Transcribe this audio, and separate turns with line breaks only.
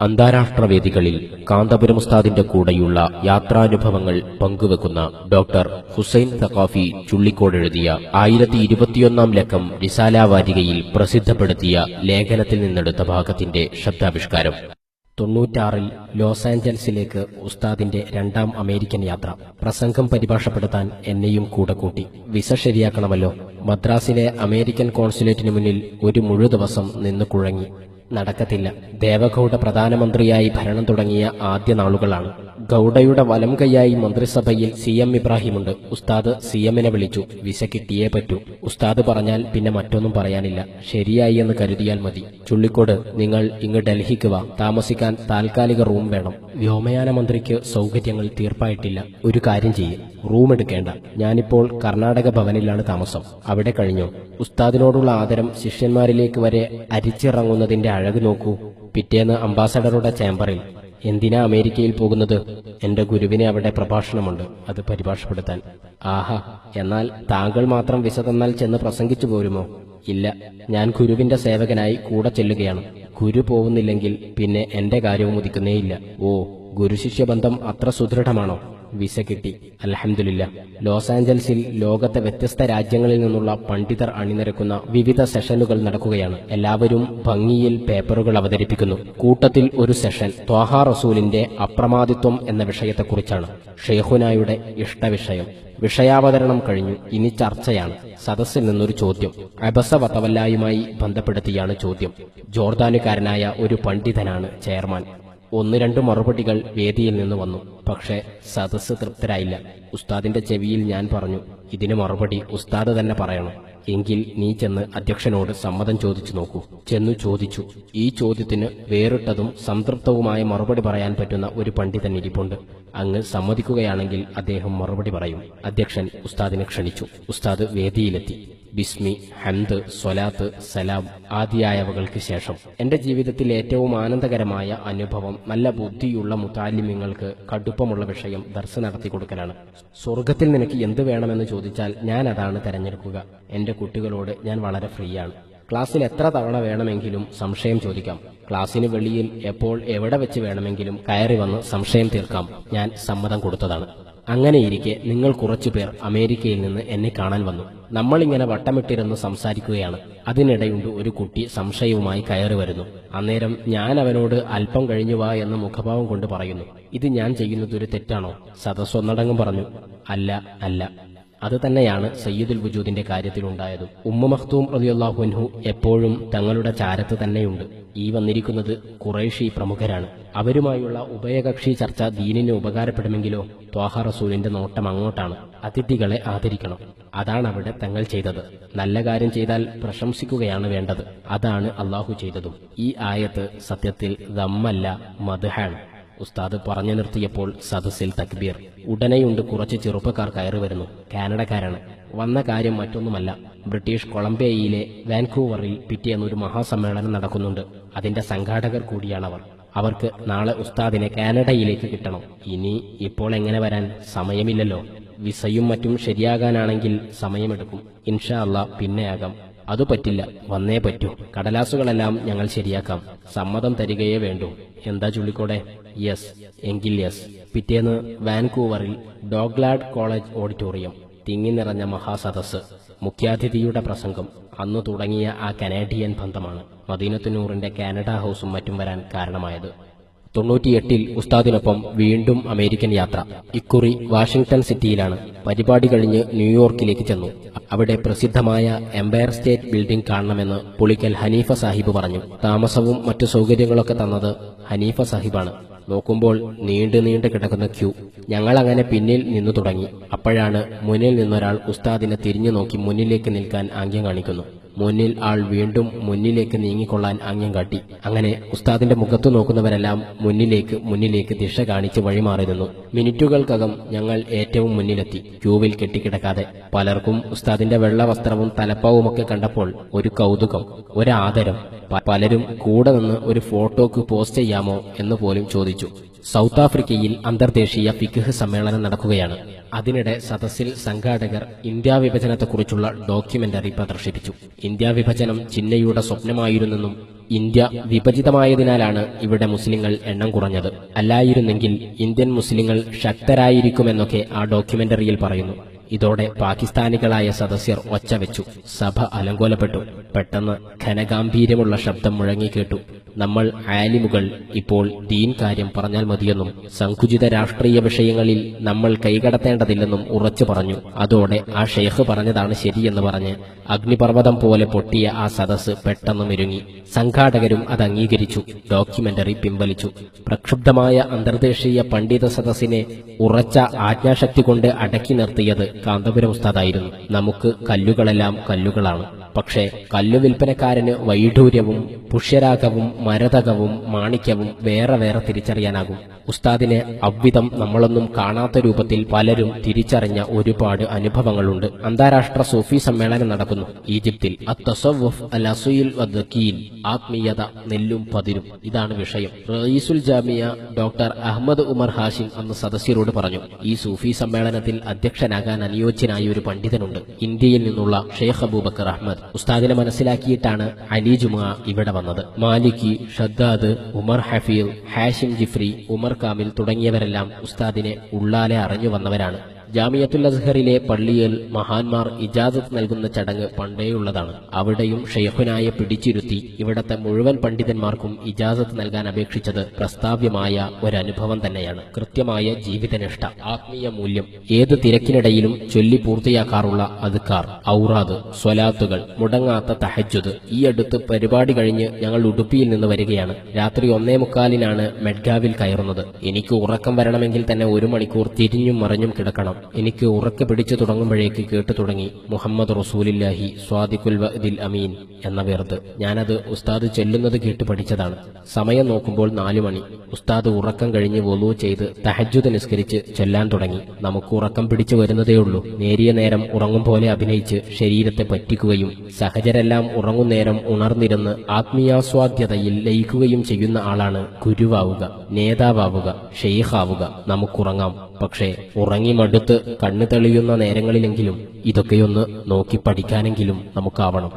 അന്താരാഷ്ട്ര വേദികളിൽ കാന്തപുരം ഉസ്താദിന്റെ കൂടെയുള്ള യാത്രാനുഭവങ്ങൾ പങ്കുവെക്കുന്ന ഡോക്ടർ ഹുസൈൻ സഖാഫി ചുള്ളിക്കോട് എഴുതിയ 1021 ലക്കം റിസാല വാരികയിൽ പ്രസിദ്ധപ്പെടുത്തിയ ലേഖനത്തിൽ നിന്നെടുത്ത ഭാഗത്തിന്റെ ശബ്ദാവിഷ്കാരം. 96-ൽ ലോസ് ആഞ്ചൽസിലേക്ക് ഉസ്താദിന്റെ രണ്ടാം അമേരിക്കൻ യാത്ര. പ്രസംഗം പരിഭാഷപ്പെടുത്താൻ എന്നെയും കൂടെ കൂട്ടി. വിസ ശരിയാക്കണമല്ലോ. മദ്രാസിലെ അമേരിക്കൻ കോൺസുലേറ്റിനു മുന്നിൽ ഒരു മുഴുദിവസം നിന്ന് കുഴങ്ങി. നടക്കത്തില്ല. ദേവഗൌഡ പ്രധാനമന്ത്രിയായി ഭരണം തുടങ്ങിയ ആദ്യ നാളുകളാണ്. ഗൌഡയുടെ വലം കൈയായി മന്ത്രിസഭയിൽ CM ഇബ്രാഹിമുണ്ട്. ഉസ്താദ് CMനെ വിളിച്ചു. വിസ കിട്ടിയേ പറ്റൂ. ഉസ്താദ് പറഞ്ഞാൽ പിന്നെ മറ്റൊന്നും പറയാനില്ല. ശരിയായി എന്ന് കരുതിയാൽ മതി. ചുള്ളിക്കോട്, നിങ്ങൾ ഇങ്ങ് ഡൽഹിക്ക് വാ. താമസിക്കാൻ താൽക്കാലിക റൂം വേണം. വ്യോമയാന മന്ത്രിക്ക് സൗകര്യങ്ങൾ തീർപ്പായിട്ടില്ല. ഒരു കാര്യം ചെയ്യും, റൂം എടുക്കേണ്ട. ഞാനിപ്പോൾ കർണാടക ഭവനിലാണ് താമസം. അവിടെ കഴിഞ്ഞോ? ഉസ്താദിനോടുള്ള ആദരം ശിഷ്യന്മാരിലേക്ക് വരെ അരിച്ചിറങ്ങുന്നതിന്റെ അഴക് നോക്കൂ. പിറ്റേന്ന് അംബാസഡറുടെ ചേംബറിൽ. എന്തിനാ അമേരിക്കയിൽ പോകുന്നത്? എന്റെ ഗുരുവിനെ അവിടെ പ്രഭാഷണമുണ്ട്, അത് പരിഭാഷപ്പെടുത്താൻ. ആഹാ, എന്നാൽ താങ്കൾ മാത്രം വിസ തന്നാൽ ചെന്ന് പ്രസംഗിച്ചു പോരുമോ? ഇല്ല, ഞാൻ ഗുരുവിന്റെ സേവകനായി കൂടെ ചെല്ലുകയാണ്. ഗുരു പോകുന്നില്ലെങ്കിൽ പിന്നെ എന്റെ കാര്യവും ഉദിക്കുന്നേയില്ല. ഓ, ഗുരുശിഷ്യ ബന്ധം അത്ര സുദൃഢമാണോ? വിസ കിട്ടി, അൽഹംദുലില്ലാ. ലോസ് ആഞ്ചൽസിൽ ലോകത്തെ വ്യത്യസ്ത രാജ്യങ്ങളിൽ നിന്നുള്ള പണ്ഡിതർ അണിനിരക്കുന്ന വിവിധ സെഷനുകൾ നടക്കുകയാണ്. എല്ലാവരും ഭംഗിയിൽ പേപ്പറുകൾ അവതരിപ്പിക്കുന്നു. കൂട്ടത്തിൽ ഒരു സെഷൻ ത്വാഹ റസൂലിന്റെ അപ്രമാദിത്വം എന്ന വിഷയത്തെക്കുറിച്ചാണ്. ഷെയ്ഖുനായുടെ ഇഷ്ടവിഷയം. വിഷയാവതരണം കഴിഞ്ഞു. ഇനി ചർച്ചയാണ്. സദസ്സിൽ നിന്നൊരു ചോദ്യം. അബസ വതവല്ലായുമായി ബന്ധപ്പെടുത്തിയാണ് ചോദ്യം. ജോർദാനുകാരനായ ഒരു പണ്ഡിതനാണ് ചെയർമാൻ. 1-2 മറുപടികൾ വേദിയിൽ നിന്ന് വന്നു. പക്ഷേ സദസ്സ് തൃപ്തരായില്ല. ഉസ്താദിന്റെ ചെവിയിൽ ഞാൻ പറഞ്ഞു, ഇതിന് മറുപടി ഉസ്താദ് തന്നെ പറയണം. എങ്കിൽ നീ ചെന്ന് അധ്യക്ഷനോട് സമ്മതം ചോദിച്ചു നോക്കൂ. ചെന്നു ചോദിച്ചു. ഈ ചോദ്യത്തിന് വേറിട്ടതും സംതൃപ്തവുമായ മറുപടി പറയാൻ പറ്റുന്ന ഒരു പണ്ഡിതൻ ഇരിപ്പുണ്ട്. അങ്ങ് സമ്മതിക്കുകയാണെങ്കിൽ അദ്ദേഹം മറുപടി പറയും. അധ്യക്ഷൻ ഉസ്താദിനെ ക്ഷണിച്ചു. ഉസ്താദ് വേദിയിലെത്തി. ബിസ്മി, ഹംദ്, സ്വലാത്ത്, സലാം ആദിയായവകൾക്ക് ശേഷം എന്റെ ജീവിതത്തിൽ ഏറ്റവും ആനന്ദകരമായ അനുഭവം നല്ല ബുദ്ധിയുള്ള മുതാലിമ്യങ്ങൾക്ക് കടുപ്പമുള്ള വിഷയം ദർസ് നടത്തി കൊടുക്കലാണ്. സ്വർഗത്തിൽ നിനക്ക് എന്ത് വേണമെന്ന് ചോദിച്ചാൽ ഞാൻ അതാണ് തെരഞ്ഞെടുക്കുക. എന്റെ കുട്ടികളോട് ഞാൻ വളരെ ഫ്രീയാണ്. ക്ലാസ്സിൽ എത്ര തവണ വേണമെങ്കിലും സംശയം ചോദിക്കാം. ക്ലാസ്സിന് വെളിയിൽ എപ്പോൾ എവിടെ വെച്ച് വേണമെങ്കിലും കയറി വന്ന് സംശയം തീർക്കാം. ഞാൻ സമ്മതം കൊടുത്തതാണ്. അങ്ങനെയിരിക്കെ നിങ്ങൾ കുറച്ചുപേർ അമേരിക്കയിൽ നിന്ന് എന്നെ കാണാൻ വന്നു. നമ്മളിങ്ങനെ വട്ടമിട്ടിരുന്ന് സംസാരിക്കുകയാണ്. അതിനിടയുണ്ട് ഒരു കുട്ടി സംശയവുമായി കയറി വരുന്നു. അന്നേരം ഞാൻ അവനോട് അല്പം കഴിഞ്ഞു വാ എന്ന് മുഖഭാവം കൊണ്ട് പറയുന്നു. ഇത് ഞാൻ ചെയ്യുന്നതൊരു തെറ്റാണോ? സദസ്സ് ഒന്നടങ്കം പറഞ്ഞു, അല്ല അല്ല. അത് തന്നെയാണ് സയ്യിദുൽ വജൂദിന്റെ കാര്യത്തിലുണ്ടായതും. ഉമ്മ മഖ്തൂം റളിയല്ലാഹു അൻഹു എപ്പോഴും തങ്ങളുടെ ചാരത്ത് തന്നെയുണ്ട്. ഈ വന്നിരിക്കുന്നത് ഖുറൈശി പ്രമുഖരാണ്. അവരുമായുള്ള ഉഭയകക്ഷി ചർച്ച ദീനിന് ഉപകാരപ്പെടുമെങ്കിലോ? ത്വാഹ റസൂലിന്റെ നോട്ടം അങ്ങോട്ടാണ്. അതിഥികളെ ആദരിക്കണം. അതാണ് അവിടെ തങ്ങൾ ചെയ്തത്. നല്ല കാര്യം ചെയ്താൽ പ്രശംസിക്കുകയാണ് വേണ്ടത്. അതാണ് അള്ളാഹു ചെയ്തതും. ഈ ആയത്ത് സത്യത്തിൽ ദമ്മല്ല, മദ്ഹാണ്. ഉസ്താദ് പറഞ്ഞു നിർത്തിയപ്പോൾ സദസ്സിൽ തക്ബീർ. ഉടനെയുണ്ട് കുറച്ച് ചെറുപ്പക്കാർ കയറി വരുന്നു. കാനഡക്കാരാണ്. വന്ന കാര്യം മറ്റൊന്നുമല്ല, ബ്രിട്ടീഷ് കൊളംബിയയിലെ വാൻകൂവറിൽ പിറ്റേന്ന് ഒരു മഹാസമ്മേളനം നടക്കുന്നുണ്ട്. അതിന്റെ സംഘാടകർ കൂടിയാണവർ. അവർക്ക് നാളെ ഉസ്താദിനെ കാനഡയിലേക്ക് കിട്ടണം. ഇനി ഇപ്പോൾ എങ്ങനെ വരാൻ? സമയമില്ലല്ലോ. വിസയും മറ്റും ശരിയാകാനാണെങ്കിൽ സമയമെടുക്കും. ഇൻഷാ അല്ലാ പിന്നെയാകാം. അതു പറ്റില്ല, വന്നേ പറ്റൂ. കടലാസുകളെല്ലാം ഞങ്ങൾ ശരിയാക്കാം. സമ്മതം തരികയേ വേണ്ടൂ. എന്താ ചുള്ളിക്കോടെ? യെസ്. എങ്കിൽ യെസ്. പിറ്റേന്ന് വാൻകൂവറിൽ ഡോഗ്ലാഡ് കോളേജ് ഓഡിറ്റോറിയം. തിങ്ങി നിറഞ്ഞ മഹാസദസ്. മുഖ്യാതിഥിയുടെ പ്രസംഗം. അന്നു തുടങ്ങിയ ആ കനേഡിയൻ ബന്ധമാണ് മദീനത്തുനൂറിന്റെ കാനഡ ഹൌസും മറ്റും വരാൻ കാരണമായത്. 98-ൽ ഉസ്താദിനൊപ്പം വീണ്ടും അമേരിക്കൻ യാത്ര. ഇക്കുറി വാഷിംഗ്ടൺ സിറ്റിയിലാണ്. പരിപാടി കഴിഞ്ഞ് ന്യൂയോർക്കിലേക്ക് ചെന്നു. അവിടെ പ്രസിദ്ധമായ എംപയർ സ്റ്റേറ്റ് ബിൽഡിംഗ് കാണണമെന്ന് പുളിക്കൽ ഹനീഫ സാഹിബ് പറഞ്ഞു. താമസവും മറ്റു സൗകര്യങ്ങളൊക്കെ തന്നത് ഹനീഫ സാഹിബാണ്. നോക്കുമ്പോൾ നീണ്ടു കിടക്കുന്ന ക്യൂ. ഞങ്ങൾ അങ്ങനെ പിന്നിൽ നിന്നു തുടങ്ങി. അപ്പോഴാണ് മുന്നിൽ നിന്നൊരാൾ ഉസ്താദിനെ തിരിഞ്ഞു നോക്കി മുന്നിലേക്ക് നിൽക്കാൻ ആംഗ്യം കാണിക്കുന്നു. മുന്നിൽ ആൾ വീണ്ടും മുന്നിലേക്ക് നീങ്ങിക്കൊള്ളാൻ ആംഗ്യം കാട്ടി. അങ്ങനെ ഉസ്താദിന്റെ മുഖത്തു നോക്കുന്നവരെല്ലാം മുന്നിലേക്ക് ദിശ കാണിച്ച് വഴിമാറി നിന്നു. മിനിറ്റുകൾക്കകം ഞങ്ങൾ ഏറ്റവും മുന്നിലെത്തി. ക്യൂവിൽ കെട്ടിക്കിടക്കാതെ. പലർക്കും ഉസ്താദിന്റെ വെള്ള വസ്ത്രവും തലപ്പാവുമൊക്കെ കണ്ടപ്പോൾ ഒരു കൗതുകം, ഒരാദരം. പലരും കൂടെ നിന്ന് ഒരു ഫോട്ടോക്ക് പോസ്റ്റ് ചെയ്യാമോ എന്ന് പോലും ചോദിച്ചു. സൗത്ത് ആഫ്രിക്കയിൽ അന്തർദേശീയ ഫിഖ്ഹ് സമ്മേളനം നടക്കുകയാണ്. അതിനിടെ സദസ്സിൽ സംഘാടകർ ഇന്ത്യാ വിഭജനത്തെക്കുറിച്ചുള്ള ഡോക്യുമെന്ററി പ്രദർശിപ്പിച്ചു. ഇന്ത്യാ വിഭജനം ചിന്നയുടെ സ്വപ്നമായിരുന്നെന്നും ഇന്ത്യ വിഭജിതമായതിനാലാണ് ഇവിടെ മുസ്ലിങ്ങൾ എണ്ണം കുറഞ്ഞത്, അല്ലായിരുന്നെങ്കിൽ ഇന്ത്യൻ മുസ്ലിങ്ങൾ ശക്തരായിരിക്കുമെന്നൊക്കെ ആ ഡോക്യുമെന്ററിയിൽ പറയുന്നു. ഇതോടെ പാകിസ്ഥാനികളായ സദസ്യർ ഒച്ചവെച്ചു. സഭ അലങ്കോലപ്പെട്ടു. പെട്ടെന്ന് ഘനഗാംഭീര്യമുള്ള ശബ്ദം മുഴങ്ങിക്കേട്ടു. നമ്മൾ ആലിമുകൾ ഇപ്പോൾ ദീൻ കാര്യം പറഞ്ഞാൽ മതിയെന്നും സങ്കുചിത രാഷ്ട്രീയ വിഷയങ്ങളിൽ നമ്മൾ കൈകടത്തേണ്ടതില്ലെന്നും ഉറച്ചു പറഞ്ഞു. അതോടെ ആ ഷെയ്ഖ് പറഞ്ഞതാണ് ശരിയെന്ന് പറഞ്ഞ് അഗ്നിപർവ്വതം പോലെ പൊട്ടിയ ആ സദസ്സ് പെട്ടെന്ന് മെരുങ്ങി. സംഘാടകരും അത് അംഗീകരിച്ചു. ഡോക്യുമെന്ററി പിൻവലിച്ചു. പ്രക്ഷുബ്ധമായ അന്തർദേശീയ പണ്ഡിത സദസ്സിനെ ഉറച്ച ആജ്ഞാശക്തി കൊണ്ട് അടക്കി നിർത്തിയത് കാന്തപുരം ഉസ്താദായിരുന്നു. നമുക്ക് കല്ലുകളെല്ലാം കല്ലുകളാണ്. പക്ഷേ കല്ലു വിൽപ്പനക്കാരന് വൈഡൂര്യവും പുഷ്യരാഗവും മരതകവും മാണിക്യവും വേറെ വേറെ തിരിച്ചറിയാനാകും. ഉസ്താദിനെ അவ்விധം നമ്മളൊന്നും കാണാത്ത രൂപത്തിൽ പലരും തിരിച്ചറിഞ്ഞ ഒരുപാട് അനുഭവങ്ങളുണ്ട്. അന്താരാഷ്ട്ര സൂഫി സമ്മേളനം നടക്കുന്നു ഈജിപ്തിൽ. അത്തസവ്വുഫ് അൽ അസീൽ വദ്ദക്കീൽ, ആത്മീയത നെല്ലും പതിരും, ഇതാണ് വിഷയം. റയീസുൽ ജാമിയ ഡോക്ടർ അഹമ്മദ് ഉമർ ഹാഷിം അന്ന് സദസ്യരോട് പറഞ്ഞു, ഈ സൂഫി സമ്മേളനത്തിൽ അധ്യക്ഷനാകാൻ അനുയോജ്യനായ ഒരു പണ്ഡിതനുണ്ട്, ഇന്ത്യയിൽ നിന്നുള്ള ഷെയ്ഖ് അബൂബക്കർ അഹമ്മദ്. ഉസ്താദിനെ മനസ്സിലാക്കിയിട്ടാണ് അലി ജുമുഅ ഇവിടെ വന്നത്. മാലിക്കി, ഷദ്ദാദ്, ഉമർ ഹഫീൽ, ഹാഷിം ജിഫ്രി, ഉമർ കാമിൽ തുടങ്ങിയവരെല്ലാം ഉസ്താദിനെ ഉള്ളാലെ അറിഞ്ഞു വന്നവരാണ്. ജാമിയത്തുൽ അസ്ഹറിലെ പള്ളിയിൽ മഹാന്മാർ ഇജാസത്ത് നൽകുന്ന ചടങ്ങ് പണ്ടേയുള്ളതാണ്. അവിടെയും ഷെയ്ഖുനായെ പിടിച്ചിരുത്തി ഇവിടത്തെ മുഴുവൻ പണ്ഡിതന്മാർക്കും ഇജാസത്ത് നൽകാൻ അപേക്ഷിച്ചത് പ്രസ്താവ്യമായ ഒരനുഭവം തന്നെയാണ്. കൃത്യമായ ജീവിതനിഷ്ഠ, ആത്മീയ മൂല്യം, ഏത് തിരക്കിനിടയിലും ചൊല്ലി പൂർത്തിയാക്കാറുള്ള അദ്കാർ, ഔറാദ്, സ്വലാത്തുകൾ, മുടങ്ങാത്ത തഹജ്ജുദ്. ഈ അടുത്ത് പരിപാടി കഴിഞ്ഞ് ഞങ്ങൾ ഉടുപ്പിയിൽ നിന്ന് വരികയാണ്. രാത്രി 1:45 മെഡ്ഗാവിൽ കയറുന്നത്. എനിക്ക് ഉറക്കം വരണമെങ്കിൽ തന്നെ 1 മണിക്കൂർ തിരിഞ്ഞും മറിഞ്ഞും കിടക്കണം. എനിക്ക് ഉറക്കെ പിടിച്ചു തുടങ്ങുമ്പോഴേക്ക് കേട്ടു തുടങ്ങി മുഹമ്മദ് റസൂലുള്ളാഹി സ്വാദിഖുൽ വഅദിൽ അമീൻ എന്ന വെറുതെ. ഞാനത് ഉസ്താദ് ചെല്ലുന്നത് കേട്ട് പഠിച്ചതാണ്. സമയം നോക്കുമ്പോൾ 4 മണി. ഉസ്താദ് ഉറക്കം കഴിഞ്ഞ് വുളൂ ചെയ്ത് തഹജ്ജുദ് നിസ്കരിച്ച് ചൊല്ലാൻ തുടങ്ങി. നമുക്ക് ഉറക്കം പിടിച്ചു വരുന്നതേയുള്ളൂ. നേരിയ നേരം ഉറങ്ങും പോലെ അഭിനയിച്ച് ശരീരത്തെ പറ്റിക്കുകയും സഹചരെല്ലാം ഉറങ്ങുന്നേരം ഉണർന്നിരുന്ന് ആത്മീയാസ്വാദ്യതയിൽ ലയിക്കുകയും ചെയ്യുന്ന ആളാണ് ഗുരുവാവുക, നേതാവാവുക, ഷെയ്ഖാവുക. നമുക്കുറങ്ങാം, പക്ഷേ ഉറങ്ങി മടുത്ത് കണ്ണു തെളിയുന്ന നേരങ്ങളിലെങ്കിലും ഇതൊക്കെയൊന്ന് നോക്കി പഠിക്കാനെങ്കിലും നമുക്കാവണം.